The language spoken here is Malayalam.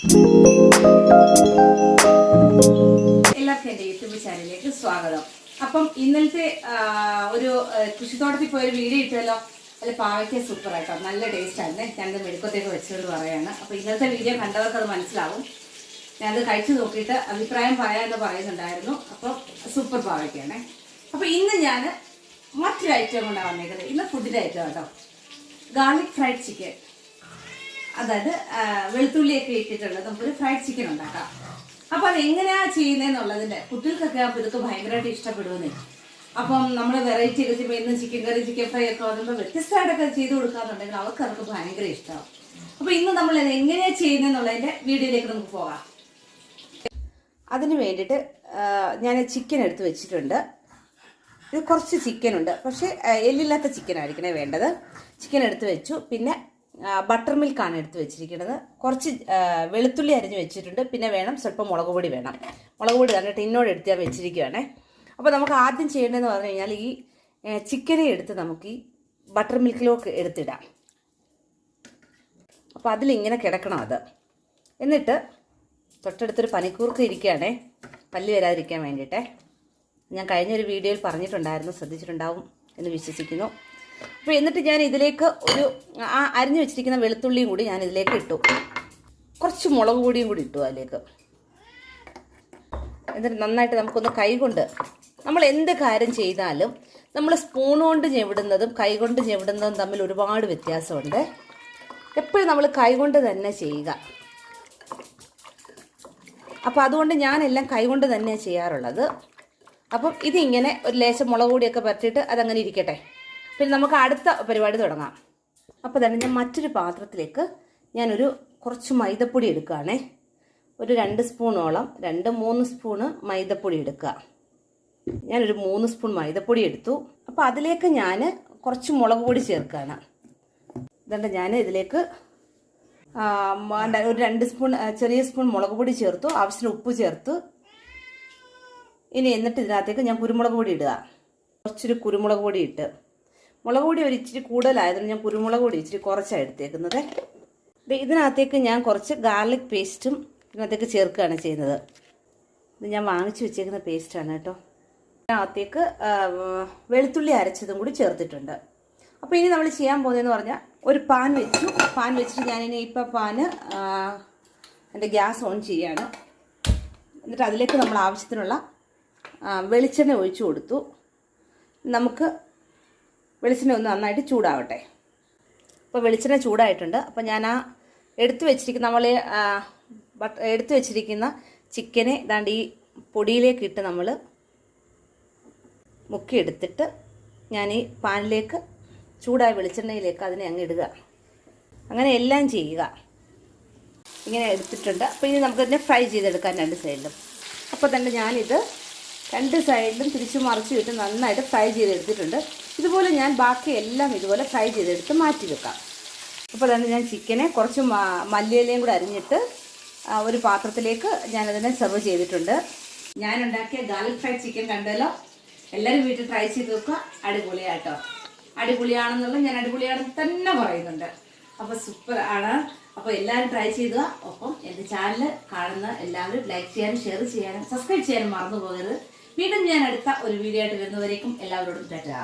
എല്ലാവർക്കും എൻ്റെ യൂട്യൂബ് ചാനലിലേക്ക് സ്വാഗതം. അപ്പം ഇന്നലത്തെ ഒരു കൃഷിത്തോട്ടത്തിൽ പോയൊരു വീഡിയോ ഇട്ടല്ലോ. അതിൽ പാവയ്ക്ക സൂപ്പറായിട്ടോ, നല്ല ടേസ്റ്റ് ആയിരുന്നേ. ഞാനത് മെഴുക്കത്തേക്ക് വെച്ചുകൊണ്ട് പറയുകയാണ്. അപ്പോൾ ഇന്നലത്തെ വീഡിയോ കണ്ടവർക്ക് അത് മനസ്സിലാവും. ഞാനത് കഴിച്ചു നോക്കിയിട്ട് അഭിപ്രായം പറയാമെന്ന് പറയുന്നുണ്ടായിരുന്നു. അപ്പോൾ സൂപ്പർ പാവയ്ക്കാണേ. അപ്പോൾ ഇന്ന് ഞാൻ മറ്റൊരു ഐറ്റം കൊണ്ടാണ് വന്നേക്കുന്നത്. ഇന്ന് ഫുഡിൻ്റെ ഐറ്റം കേട്ടോ, ഗാർലിക് ഫ്രൈഡ് ചിക്കൻ. അതായത് വെളുത്തുള്ളിയൊക്കെ ഇട്ടിട്ടുള്ളത് നമുക്കൊരു ഫ്രൈഡ് ചിക്കൻ ഉണ്ടാക്കാം. അപ്പോൾ അതെങ്ങനെയാണ് ചെയ്യുന്നതെന്നുള്ളതിൻ്റെ കുട്ടികൾക്കൊക്കെ അപ്പോൾ ഇതൊക്കെ ഭയങ്കരമായിട്ട് ഇഷ്ടപ്പെടുന്നേ. അപ്പം നമ്മൾ വെറൈറ്റി ഒക്കെ ചെയ്യുമ്പോൾ ഇന്ന് ചിക്കൻ കറി, ചിക്കൻ ഫ്രൈ ഒക്കെ വരുമ്പോൾ വ്യത്യസ്തമായിട്ടൊക്കെ ചെയ്ത് കൊടുക്കാന്നുണ്ടെങ്കിൽ അവർക്ക് ഭയങ്കര ഇഷ്ടമാവും. അപ്പോൾ ഇന്ന് നമ്മൾ അത് എങ്ങനെയാണ് ചെയ്യുന്നതെന്നുള്ളതിൻ്റെ വീഡിയോയിലേക്ക് നമുക്ക് പോകാം. അതിന് വേണ്ടിയിട്ട് ഞാൻ ചിക്കൻ എടുത്ത് വെച്ചിട്ടുണ്ട്. ഇത് കുറച്ച് ചിക്കനുണ്ട്, പക്ഷേ എല്ലില്ലാത്ത ചിക്കൻ ആയിരിക്കണേ വേണ്ടത്. ചിക്കൻ എടുത്ത് വെച്ചു. പിന്നെ ബട്ടർ മിൽക്കാണ് എടുത്ത് വെച്ചിരിക്കുന്നത്. കുറച്ച് വെളുത്തുള്ളി അരിഞ്ഞ് വെച്ചിട്ടുണ്ട്. പിന്നെ വേണം സ്വല്പം മുളക് പൊടി വേണം. മുളക് പൊടി തന്നെ ടിന്നോട് എടുത്ത് ഞാൻ വെച്ചിരിക്കുകയാണേ. അപ്പോൾ നമുക്ക് ആദ്യം ചെയ്യേണ്ടതെന്ന് പറഞ്ഞു കഴിഞ്ഞാൽ ഈ ചിക്കനെ എടുത്ത് നമുക്ക് ഈ ബട്ടർ മിൽക്കിലേക്ക് എടുത്തിടാം. അപ്പോൾ അതിലിങ്ങനെ കിടക്കണം അത്. എന്നിട്ട് തൊട്ടടുത്തൊരു പനിക്കൂർക്ക ഇരിക്കുകയാണേ, പല്ല് വരാതിരിക്കാൻ വേണ്ടിയിട്ടേ. ഞാൻ കഴിഞ്ഞൊരു വീഡിയോയിൽ പറഞ്ഞിട്ടുണ്ടായിരുന്നു, ശ്രദ്ധിച്ചിട്ടുണ്ടാവും എന്ന് വിശ്വസിക്കുന്നു. അപ്പോൾ എന്നിട്ട് ഞാൻ ഇതിലേക്ക് ഒരു അരിഞ്ഞു വെച്ചിരിക്കുന്ന വെളുത്തുള്ളിയും കൂടി ഞാൻ ഇതിലേക്ക് ഇട്ടു. കുറച്ച് മുളക് പൊടിയും കൂടി ഇട്ടു അതിലേക്ക്. എന്നിട്ട് നന്നായിട്ട് നമുക്കൊന്ന് കൈകൊണ്ട്, നമ്മൾ എന്ത് കാര്യം ചെയ്താലും നമ്മൾ സ്പൂൺ കൊണ്ട് ഞെവിടുന്നതും കൈകൊണ്ട് ഞെവിടുന്നതും തമ്മിൽ ഒരുപാട് വ്യത്യാസമുണ്ട്. എപ്പോഴും നമ്മൾ കൈകൊണ്ട് തന്നെ ചെയ്യുക. അപ്പോൾ അതുകൊണ്ട് ഞാനെല്ലാം കൈകൊണ്ട് തന്നെയാണ് ചെയ്യാറുള്ളത്. അപ്പം ഇതിങ്ങനെ ഒരു ലേശം മുളക് പൊടിയൊക്കെ പറ്റിയിട്ട് അതങ്ങനെ ഇരിക്കട്ടെ. പിന്നെ നമുക്ക് അടുത്ത പരിപാടി തുടങ്ങാം. അപ്പോൾ തന്നെ ഞാൻ മറ്റൊരു പാത്രത്തിലേക്ക് ഞാനൊരു കുറച്ച് മൈദപ്പൊടി എടുക്കുകയാണേ. ഒരു 2 സ്പൂണോളം, 2-3 സ്പൂണ് മൈദപ്പൊടി എടുക്കുക. ഞാനൊരു 3 സ്പൂൺ മൈദപ്പൊടി എടുത്തു. അപ്പോൾ അതിലേക്ക് ഞാൻ കുറച്ച് മുളക് പൊടി ചേർക്കുകയാണ്. ഇതുകൊണ്ട് ഞാൻ ഇതിലേക്ക് ഒരു 2 സ്പൂൺ ചെറിയ സ്പൂൺ മുളക് പൊടി ചേർത്തു. ആവശ്യത്തിന് ഉപ്പ് ചേർത്ത് ഇനി എന്നിട്ട് ഇതിനകത്തേക്ക് ഞാൻ കുരുമുളക് പൊടി ഇടുക. കുറച്ചൊരു കുരുമുളക് പൊടി ഇട്ട്, മുളക് പൊടി ഒരു ഇച്ചിരി കൂടുതലായതുകൊണ്ട് ഞാൻ കുരുമുളക് പൊടി ഇച്ചിരി കുറച്ചാണ് എടുത്തേക്കുന്നത്. ഇതിനകത്തേക്ക് ഞാൻ കുറച്ച് ഗാർലിക് പേസ്റ്റും ഇതിനകത്തേക്ക് ചേർക്കുകയാണ് ചെയ്യുന്നത്. ഇത് ഞാൻ വാങ്ങിച്ചു വെച്ചേക്കുന്ന പേസ്റ്റാണ് കേട്ടോ. ഇതിനകത്തേക്ക് വെളുത്തുള്ളി അരച്ചതും കൂടി ചേർത്തിട്ടുണ്ട്. അപ്പോൾ ഇനി നമ്മൾ ചെയ്യാൻ പോകുന്നതെന്ന് പറഞ്ഞാൽ ഒരു പാൻ വെച്ചു. പാൻ വെച്ചിട്ട് ഞാനിനി ഇപ്പോൾ പാന് എൻ്റെ ഗ്യാസ് ഓൺ ചെയ്യുകയാണ്. എന്നിട്ട് അതിലേക്ക് നമ്മൾ ആവശ്യത്തിനുള്ള വെളിച്ചെണ്ണ ഒഴിച്ചു കൊടുത്തു. നമുക്ക് വെളിച്ചെണ്ണ ഒന്ന് നന്നായിട്ട് ചൂടാവട്ടെ. അപ്പോൾ വെളിച്ചെണ്ണ ചൂടായിട്ടുണ്ട്. അപ്പോൾ ഞാൻ എടുത്തു വെച്ചിരിക്കുന്ന ചിക്കനെ ദാണ്ട് ഈ പൊടിയിലേക്ക് ഇട്ട് നമ്മൾ മുക്കിയെടുത്തിട്ട് ഞാൻ ഈ പാനിലേക്ക് ചൂടായ വെളിച്ചെണ്ണയിലേക്ക് അതിനെ അങ്ങ് ഇടുക. അങ്ങനെ എല്ലാം ചെയ്യുക. ഇങ്ങനെ എടുത്തിട്ടുണ്ട്. അപ്പോൾ ഇനി നമുക്കതിനെ ഫ്രൈ ചെയ്തെടുക്കാം 2 സൈഡിലും. അപ്പോൾ തന്നെ ഞാനിത് 2 സൈഡിലും തിരിച്ചു മറിച്ച് ഇട്ട് നന്നായിട്ട് ഫ്രൈ ചെയ്തെടുത്തിട്ടുണ്ട്. ഇതുപോലെ ഞാൻ ബാക്കി എല്ലാം ഇതുപോലെ ഫ്രൈ ചെയ്തെടുത്ത് മാറ്റി വെക്കാം. അപ്പോൾ തന്നെ ഞാൻ ചിക്കനെ കുറച്ച് മല്ലിയിലയും കൂടെ അരിഞ്ഞിട്ട് ഒരു പാത്രത്തിലേക്ക് ഞാനതിനെ സെർവ് ചെയ്തിട്ടുണ്ട്. ഞാനുണ്ടാക്കിയ ഗാർലിക് ഫ്രൈഡ് ചിക്കൻ കണ്ടല്ലോ. എല്ലാവരും വീട്ടിൽ ട്രൈ ചെയ്ത് നോക്കുക. അടിപൊളിയാട്ടോ. അടിപൊളിയാണെന്നുള്ള ഞാൻ അടിപൊളിയാണെന്ന് തന്നെ പറയുന്നുണ്ട്. അപ്പോൾ സൂപ്പർ ആണ്. അപ്പോൾ എല്ലാവരും ട്രൈ ചെയ്യുക. ഒപ്പം എൻ്റെ ചാനൽ കാണുന്ന എല്ലാവരും ലൈക്ക് ചെയ്യാനും ഷെയർ ചെയ്യാനും സബ്സ്ക്രൈബ് ചെയ്യാനും മറന്നു പോകരുത്. വീണ്ടും ഞാൻ അടുത്ത ഒരു വീഡിയോ ആയിട്ട് വരുന്നവരേക്കും എല്ലാവരോടും ടാറ്റാ.